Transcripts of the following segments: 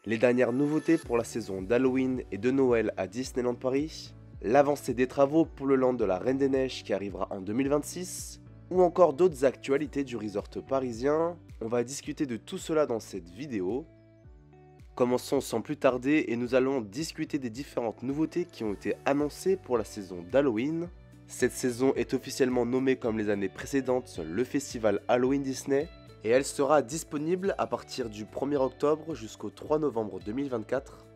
Les dernières nouveautés pour la saison d'Halloween et de Noël à Disneyland Paris, l'avancée des travaux pour le land de la Reine des Neiges qui arrivera en 2026, ou encore d'autres actualités du resort parisien, on va discuter de tout cela dans cette vidéo. Commençons sans plus tarder et nous allons discuter des différentes nouveautés qui ont été annoncées pour la saison d'Halloween. Cette saison est officiellement nommée comme les années précédentes le festival Halloween Disney, et elle sera disponible à partir du 1er octobre jusqu'au 3 novembre 2024.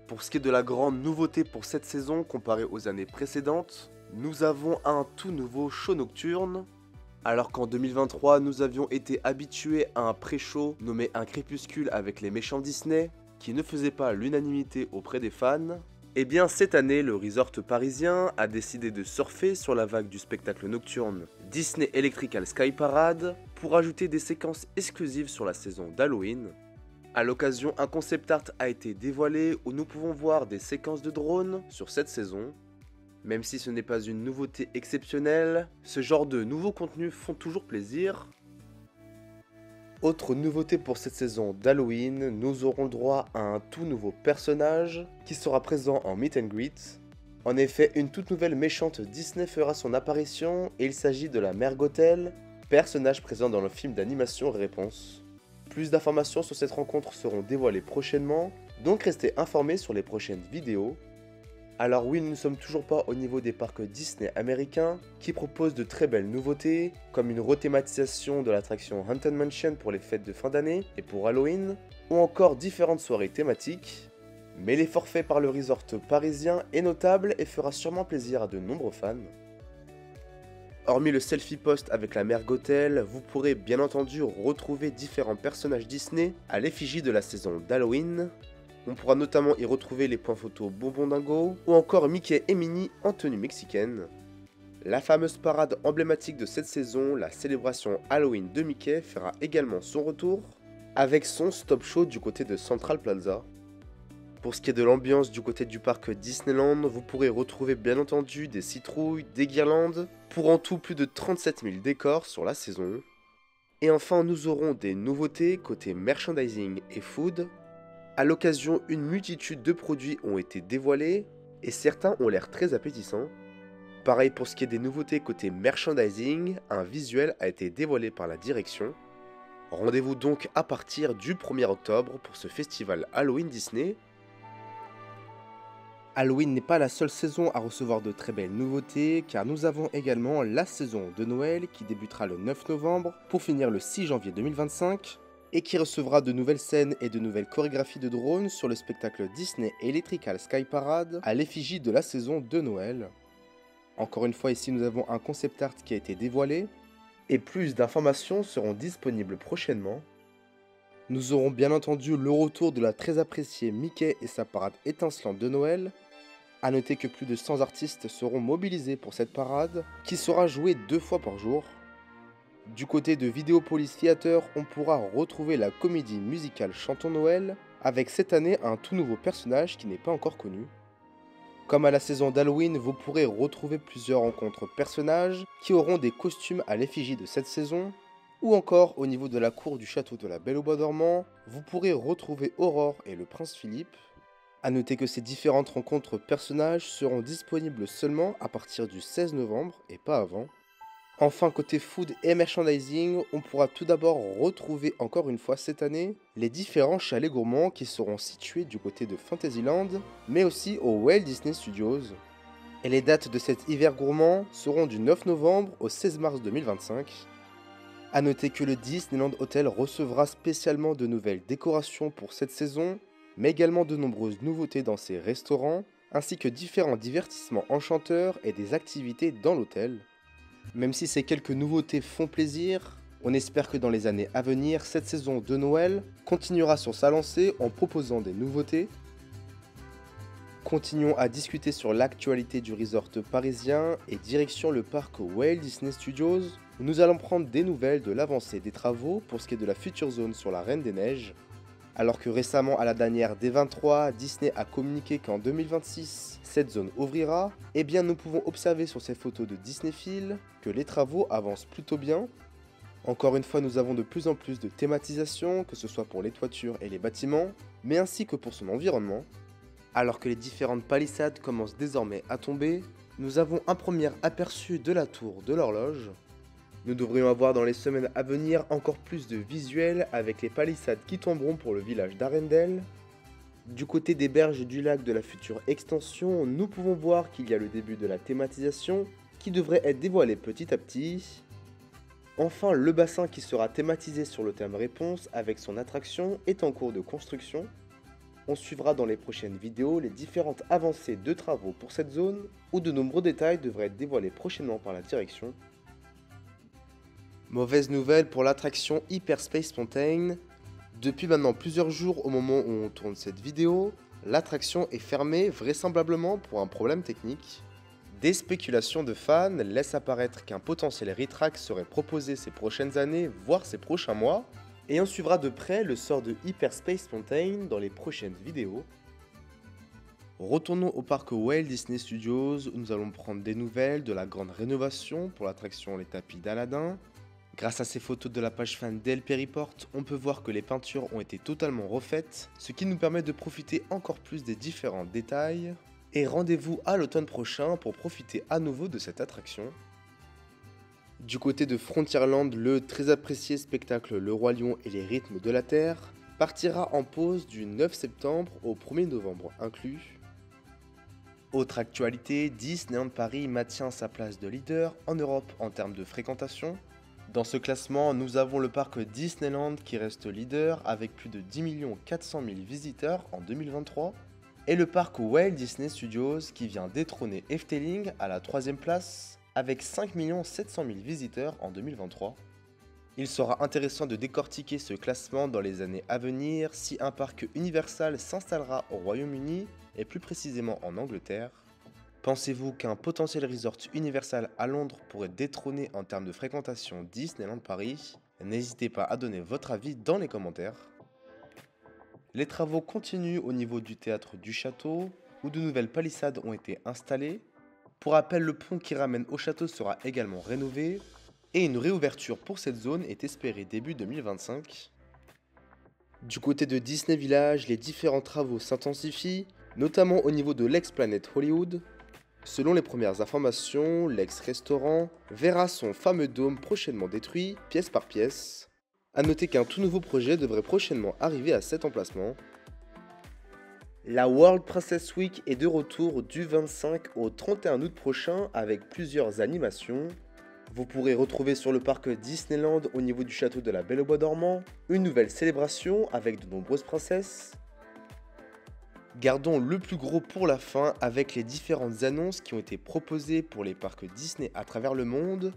Pour ce qui est de la grande nouveauté pour cette saison comparée aux années précédentes, nous avons un tout nouveau show nocturne. Alors qu'en 2023 nous avions été habitués à un pré-show nommé Un Crépuscule avec les méchants Disney, qui ne faisait pas l'unanimité auprès des fans, et bien cette année le resort parisien a décidé de surfer sur la vague du spectacle nocturne Disney Electrical Sky Parade pour ajouter des séquences exclusives sur la saison d'Halloween. A l'occasion, un concept art a été dévoilé où nous pouvons voir des séquences de drones sur cette saison. Même si ce n'est pas une nouveauté exceptionnelle, ce genre de nouveaux contenus font toujours plaisir. Autre nouveauté pour cette saison d'Halloween, nous aurons le droit à un tout nouveau personnage qui sera présent en meet and greet. En effet, une toute nouvelle méchante Disney fera son apparition et il s'agit de la Mère Gothel, personnage présent dans le film d'animation Réponse. Plus d'informations sur cette rencontre seront dévoilées prochainement, donc restez informés sur les prochaines vidéos. Alors oui, nous ne sommes toujours pas au niveau des parcs Disney américains, qui proposent de très belles nouveautés, comme une rethématisation de l'attraction Haunted Mansion pour les fêtes de fin d'année et pour Halloween, ou encore différentes soirées thématiques. Mais l'effort fait par le resort parisien est notable et fera sûrement plaisir à de nombreux fans. Hormis le selfie post avec la Mère Gothel, vous pourrez bien entendu retrouver différents personnages Disney à l'effigie de la saison d'Halloween. On pourra notamment y retrouver les points photos Bonbon Dingo ou encore Mickey et Minnie en tenue mexicaine. La fameuse parade emblématique de cette saison, la célébration Halloween de Mickey, fera également son retour avec son stop show du côté de Central Plaza. Pour ce qui est de l'ambiance du côté du parc Disneyland, vous pourrez retrouver bien entendu des citrouilles, des guirlandes, pour en tout plus de 37 000 décors sur la saison. Et enfin, nous aurons des nouveautés côté merchandising et food. A l'occasion, une multitude de produits ont été dévoilés, et certains ont l'air très appétissants. Pareil pour ce qui est des nouveautés côté merchandising, un visuel a été dévoilé par la direction. Rendez-vous donc à partir du 1er octobre pour ce festival Halloween Disney. Halloween n'est pas la seule saison à recevoir de très belles nouveautés, car nous avons également la saison de Noël qui débutera le 9 novembre pour finir le 6 janvier 2025, et qui recevra de nouvelles scènes et de nouvelles chorégraphies de drones sur le spectacle Disney Electrical Sky Parade à l'effigie de la saison de Noël. Encore une fois, ici nous avons un concept art qui a été dévoilé, et plus d'informations seront disponibles prochainement. Nous aurons bien entendu le retour de la très appréciée Mickey et sa parade étincelante de Noël. A noter que plus de 100 artistes seront mobilisés pour cette parade, qui sera jouée 2 fois par jour. Du côté de Videopolis Theater, on pourra retrouver la comédie musicale Chantons Noël, avec cette année un tout nouveau personnage qui n'est pas encore connu. Comme à la saison d'Halloween, vous pourrez retrouver plusieurs rencontres personnages qui auront des costumes à l'effigie de cette saison, ou encore au niveau de la cour du château de la Belle au Bois dormant, vous pourrez retrouver Aurore et le prince Philippe. A noter que ces différentes rencontres personnages seront disponibles seulement à partir du 16 novembre et pas avant. Enfin, côté food et merchandising, on pourra tout d'abord retrouver encore une fois cette année les différents chalets gourmands qui seront situés du côté de Fantasyland, mais aussi au Walt Disney Studios. Et les dates de cet hiver gourmand seront du 9 novembre au 16 mars 2025. A noter que le Disneyland Hotel recevra spécialement de nouvelles décorations pour cette saison, mais également de nombreuses nouveautés dans ses restaurants, ainsi que différents divertissements enchanteurs et des activités dans l'hôtel. Même si ces quelques nouveautés font plaisir, on espère que dans les années à venir, cette saison de Noël continuera sur sa lancée en proposant des nouveautés. Continuons à discuter sur l'actualité du resort parisien et direction le parc Walt Disney Studios, où nous allons prendre des nouvelles de l'avancée des travaux pour ce qui est de la future zone sur la Reine des Neiges. Alors que récemment à la dernière D23, Disney a communiqué qu'en 2026, cette zone ouvrira, eh bien nous pouvons observer sur ces photos de Disneyfield que les travaux avancent plutôt bien. Encore une fois, nous avons de plus en plus de thématisation, que ce soit pour les toitures et les bâtiments, mais ainsi que pour son environnement. Alors que les différentes palissades commencent désormais à tomber, nous avons un premier aperçu de la tour de l'horloge. Nous devrions avoir dans les semaines à venir encore plus de visuels avec les palissades qui tomberont pour le village d'Arendelle. Du côté des berges du lac de la future extension, nous pouvons voir qu'il y a le début de la thématisation qui devrait être dévoilé petit à petit. Enfin, le bassin qui sera thématisé sur le thème réponse avec son attraction est en cours de construction. On suivra dans les prochaines vidéos les différentes avancées de travaux pour cette zone, où de nombreux détails devraient être dévoilés prochainement par la direction. Mauvaise nouvelle pour l'attraction Hyperspace Mountain. Depuis maintenant plusieurs jours au moment où on tourne cette vidéo, l'attraction est fermée vraisemblablement pour un problème technique. Des spéculations de fans laissent apparaître qu'un potentiel retrack serait proposé ces prochaines années, voire ces prochains mois, et on suivra de près le sort de Hyperspace Mountain dans les prochaines vidéos. Retournons au parc Walt Disney Studios où nous allons prendre des nouvelles de la grande rénovation pour l'attraction Les Tapis d'Aladin. Grâce à ces photos de la page fan d'El Periport, on peut voir que les peintures ont été totalement refaites, ce qui nous permet de profiter encore plus des différents détails. Et rendez-vous à l'automne prochain pour profiter à nouveau de cette attraction. Du côté de Frontierland, le très apprécié spectacle Le Roi Lion et les rythmes de la Terre partira en pause du 9 septembre au 1er novembre inclus. Autre actualité, Disneyland Paris maintient sa place de leader en Europe en termes de fréquentation. Dans ce classement, nous avons le parc Disneyland qui reste leader avec plus de 10 400 000 visiteurs en 2023. Et le parc Walt Disney Studios qui vient détrôner Efteling à la 3e place avec 5 700 000 visiteurs en 2023. Il sera intéressant de décortiquer ce classement dans les années à venir si un parc Universal s'installera au Royaume-Uni et plus précisément en Angleterre. Pensez-vous qu'un potentiel resort Universal à Londres pourrait détrôner en termes de fréquentation Disneyland Paris? N'hésitez pas à donner votre avis dans les commentaires. Les travaux continuent au niveau du théâtre du château, où de nouvelles palissades ont été installées. Pour rappel, le pont qui ramène au château sera également rénové, et une réouverture pour cette zone est espérée début 2025. Du côté de Disney Village, les différents travaux s'intensifient, notamment au niveau de l'ex-Planet Hollywood. Selon les premières informations, l'ex-restaurant verra son fameux dôme prochainement détruit, pièce par pièce. A noter qu'un tout nouveau projet devrait prochainement arriver à cet emplacement. La World Princess Week est de retour du 25 au 31 août prochain avec plusieurs animations. Vous pourrez retrouver sur le parc Disneyland au niveau du château de la Belle au Bois dormant une nouvelle célébration avec de nombreuses princesses. Gardons le plus gros pour la fin avec les différentes annonces qui ont été proposées pour les parcs Disney à travers le monde.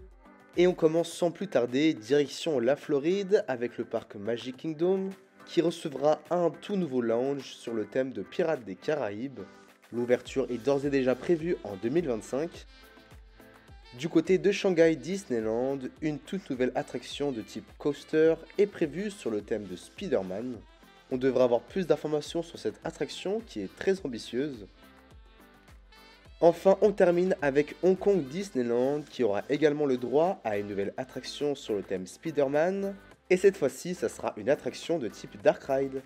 Et on commence sans plus tarder, direction la Floride avec le parc Magic Kingdom qui recevra un tout nouveau lounge sur le thème de Pirates des Caraïbes. L'ouverture est d'ores et déjà prévue en 2025. Du côté de Shanghai Disneyland, une toute nouvelle attraction de type coaster est prévue sur le thème de Spider-Man. On devrait avoir plus d'informations sur cette attraction qui est très ambitieuse. Enfin, on termine avec Hong Kong Disneyland qui aura également le droit à une nouvelle attraction sur le thème Spider-Man. Et cette fois-ci, ça sera une attraction de type Dark Ride.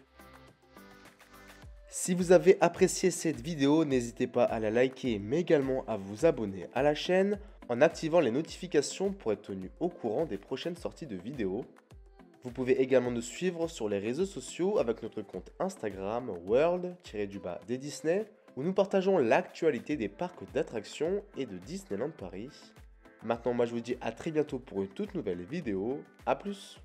Si vous avez apprécié cette vidéo, n'hésitez pas à la liker mais également à vous abonner à la chaîne en activant les notifications pour être tenu au courant des prochaines sorties de vidéos. Vous pouvez également nous suivre sur les réseaux sociaux avec notre compte Instagram World-des Disney où nous partageons l'actualité des parcs d'attractions et de Disneyland Paris. Maintenant, moi je vous dis à très bientôt pour une toute nouvelle vidéo. A plus!